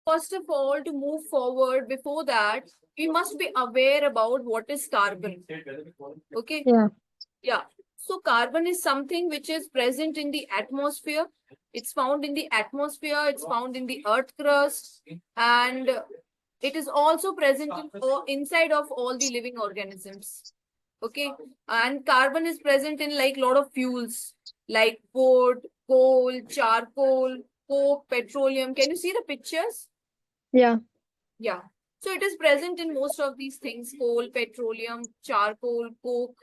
First of all, to move forward, before that, we must be aware about what is carbon. Okay? Yeah. Yeah. So carbon is something which is present in the atmosphere. It's found in the atmosphere, it's found in the earth crust, and it is also present inside of all the living organisms. Okay. And carbon is present in like lot of fuels like wood, coal, charcoal, coke, petroleum. Can you see the pictures? Yeah. Yeah. So it is present in most of these things: coal, petroleum, charcoal, coke,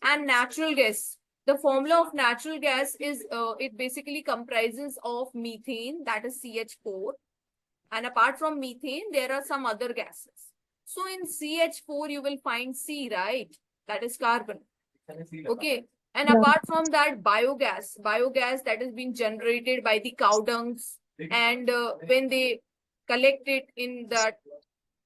and natural gas. The formula of natural gas is it basically comprises of methane, that is CH4. And apart from methane, there are some other gases. So in CH4, you will find C, right? That is carbon. Okay. And Yeah. apart from that, biogas that is being generated by the cow dungs, and when they collect it in that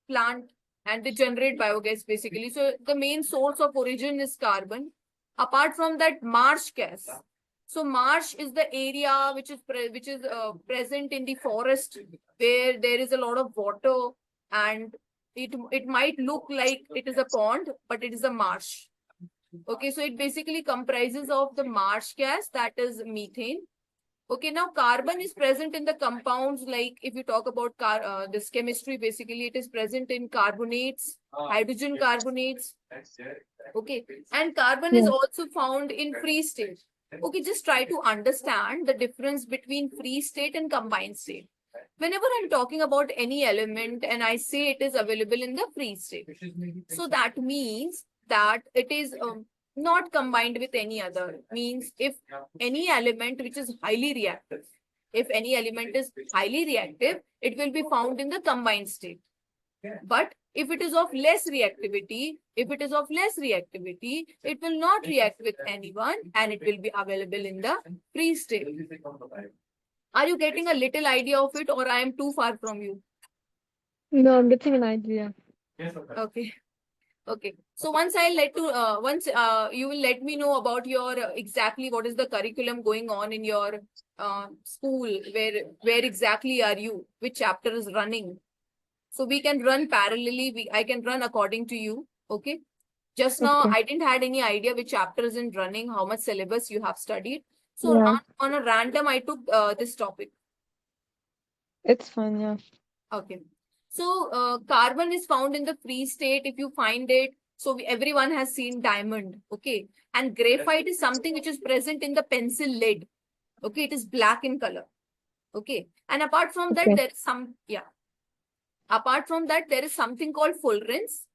plant and they generate biogas basically. So the main source of origin is carbon. Apart from that, marsh gas. So marsh is the area which is present in the forest where there is a lot of water, and it might look like it is a pond, but it is a marsh. Okay, so it basically comprises of the marsh gas, that is methane. Okay, now carbon is present in the compounds, like if you talk about this chemistry, basically it is present in carbonates, hydrogen carbonates. Okay, and carbon is Yeah. also found in free state. Okay, just try to understand the difference between free state and combined state. Whenever I'm talking about any element and I say it is available in the free state, so that means that it is not combined with any other. Means if any element which is highly reactive, if any element is highly reactive, it will be found in the combined state. But if it is of less reactivity, it will not react with anyone and it will be available in the free state. Are you getting a little idea of it, or I am too far from you? No, I'm getting an idea. Okay. Okay. So once you will let me know about your exactly what is the curriculum going on in your school, where exactly are you, which chapter is running. So we can run parallelly. I can run according to you. Okay. Just now, Okay. I didn't had any idea which chapter is in running, how much syllabus you have studied. So Yeah. on a random, I took this topic. It's fun. Yeah. Okay. So carbon is found in the free state if you find it. So everyone has seen diamond. Okay. And graphite is something which is present in the pencil lead. Okay. It is black in color. Okay. And apart from that, Okay. there is apart from that, there is something called fullerenes.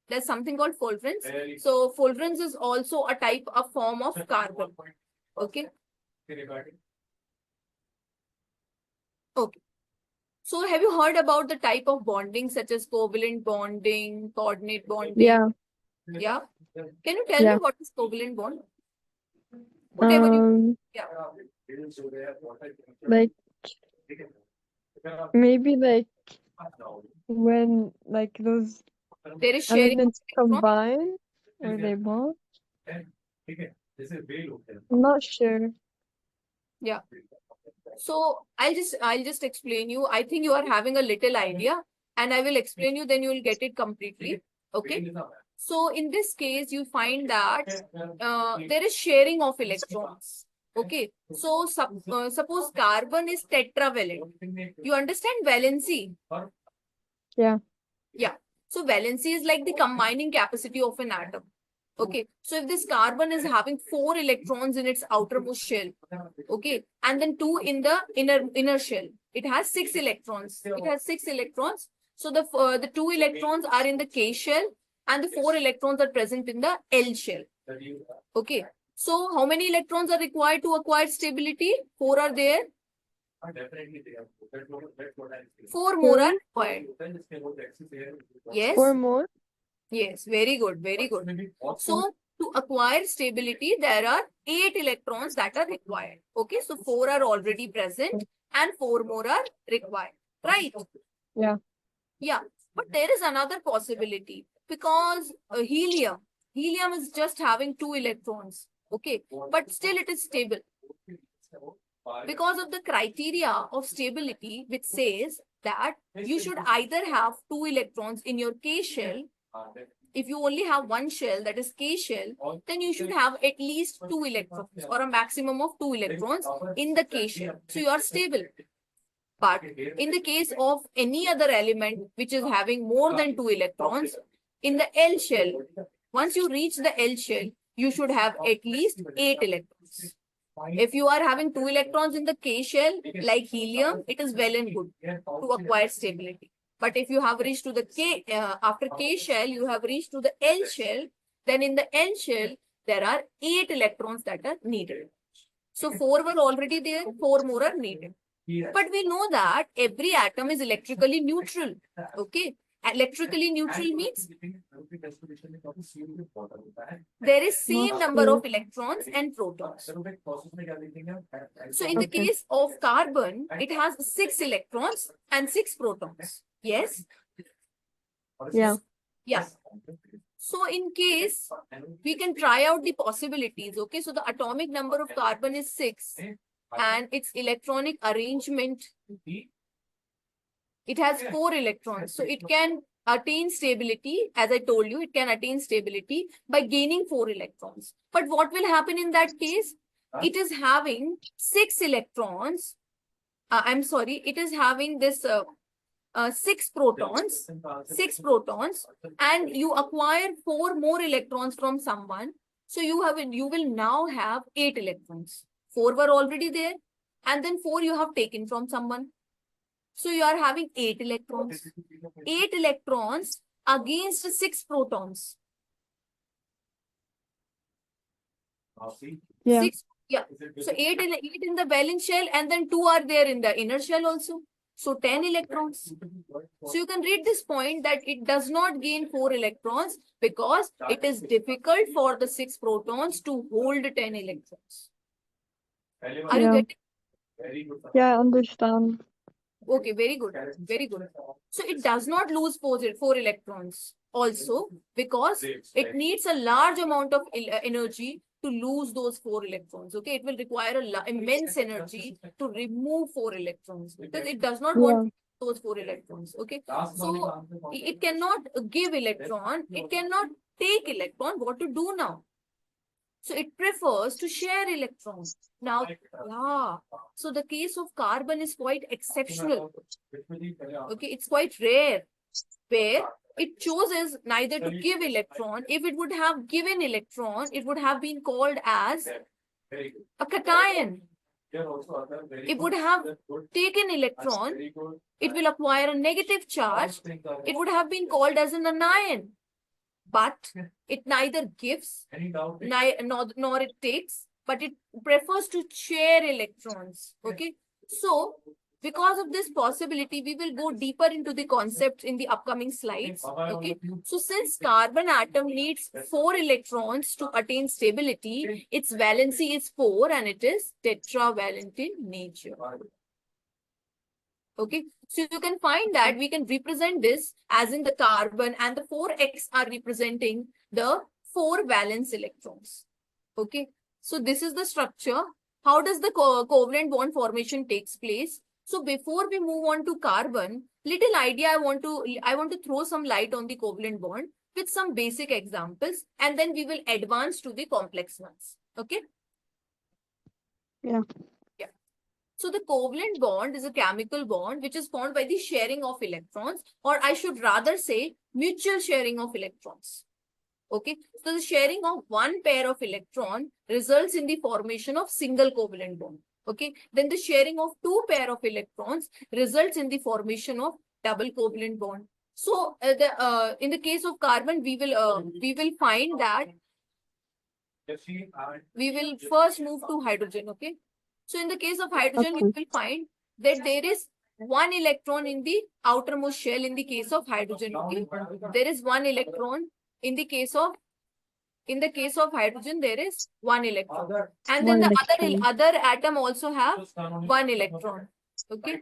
There's something called fullerenes. So fullerenes is also a type of form of carbon. Okay. Okay. So have you heard about the type of bonding such as covalent bonding, coordinate bonding? Yeah. Yeah. Can you tell me Yeah. what is covalent bond? Whatever you, yeah. Like maybe like when like those There is sharing of elements electrons. combine or they bond. I'm not sure. Yeah. So I'll just explain you. I think you are having a little idea, and I will explain you, then you will get it completely. Okay. So in this case, you find that there is sharing of electrons. Okay. So suppose carbon is tetravalent. You understand valency? Yeah. Yeah. So valency is like the combining capacity of an atom. Okay. So if this carbon is having 4 electrons in its outermost shell, okay, and then 2 in the inner shell, it has 6 electrons. It has 6 electrons. So the 2 electrons are in the K shell and the 4 electrons are present in the L shell. Okay. So how many electrons are required to acquire stability? 4 are there. 4 more are required. Yes. 4 more. Yes, very good, very good. So to acquire stability, there are 8 electrons that are required. Okay, so 4 are already present and 4 more are required, right? Yeah. Yeah, but there is another possibility because helium is just having 2 electrons. Okay, but still it is stable because of the criteria of stability, which says that you should either have 2 electrons in your K shell. If you only have one shell, that is K shell, then you should have at least 2 electrons or a maximum of 2 electrons in the K shell. So you are stable. But in the case of any other element which is having more than 2 electrons, in the L shell, once you reach the L shell, you should have at least 8 electrons. If you are having 2 electrons in the K shell, like helium, it is well and good to acquire stability. But if you have reached to the after K shell, you have reached to the L shell, then in the L shell, there are 8 electrons that are needed. So 4 were already there, 4 more are needed. But we know that every atom is electrically neutral. Okay. Electrically neutral means there is same number of electrons and protons. So in the case of carbon, it has 6 electrons and 6 protons. Yes? Yeah. Yeah. So in case, we can try out the possibilities. Okay. So the atomic number of carbon is 6 and its electronic arrangement, it has 4 electrons. So it can attain stability. As I told you, it can attain stability by gaining 4 electrons. But what will happen in that case? It is having 6 electrons. I'm sorry, it is having this 6 protons, and you acquire 4 more electrons from someone. So you will now have 8 electrons. 4 were already there, and then 4 you have taken from someone. So you are having 8 electrons. 8 electrons against 6 protons. Yeah. 6, yeah. So 8 in the valence shell, and then 2 are there in the inner shell also. So 10 electrons. So you can read this point that it does not gain 4 electrons because it is difficult for the 6 protons to hold 10 electrons. Are you Yeah. getting? Yeah, I understand. Okay, very good. Very good. So it does not lose 4 electrons also because it needs a large amount of energy to lose those 4 electrons. Okay, it will require immense energy to remove 4 electrons because it does not want those 4 electrons. Okay, so it cannot give electron, it cannot take electron. What to do now? So it prefers to share electrons. Now, yeah. So the case of carbon is quite exceptional. Okay, it's quite rare where it chooses neither to give electron. If it would have given electron, it would have been called as a cation. It would have taken electron. It will acquire a negative charge. It would have been called as an anion. But it neither gives nor it takes, but it prefers to share electrons. Okay. So because of this possibility, we will go deeper into the concept in the upcoming slides. Okay. So since carbon atom needs 4 electrons to attain stability, its valency is 4 and it is tetravalent in nature. Okay, so you can find that we can represent this as in the carbon, and the 4x are representing the 4 valence electrons. Okay, so this is the structure. How does the covalent bond formation takes place? So before we move on to carbon, little idea I want to throw some light on the covalent bond with some basic examples, and then we will advance to the complex ones. Okay. Yeah. So the covalent bond is a chemical bond which is formed by the sharing of electrons, or I should rather say mutual sharing of electrons. Okay, so the sharing of one pair of electron results in the formation of single covalent bond. Okay, then the sharing of 2 pair of electrons results in the formation of double covalent bond. So in the case of carbon, we will find that we will first move to hydrogen. Okay. So in the case of hydrogen, we will find that there is 1 electron in the outermost shell in the case of hydrogen. Okay? There is 1 electron in the case of hydrogen, there is 1 electron. And then the other atom also have 1 electron. Okay.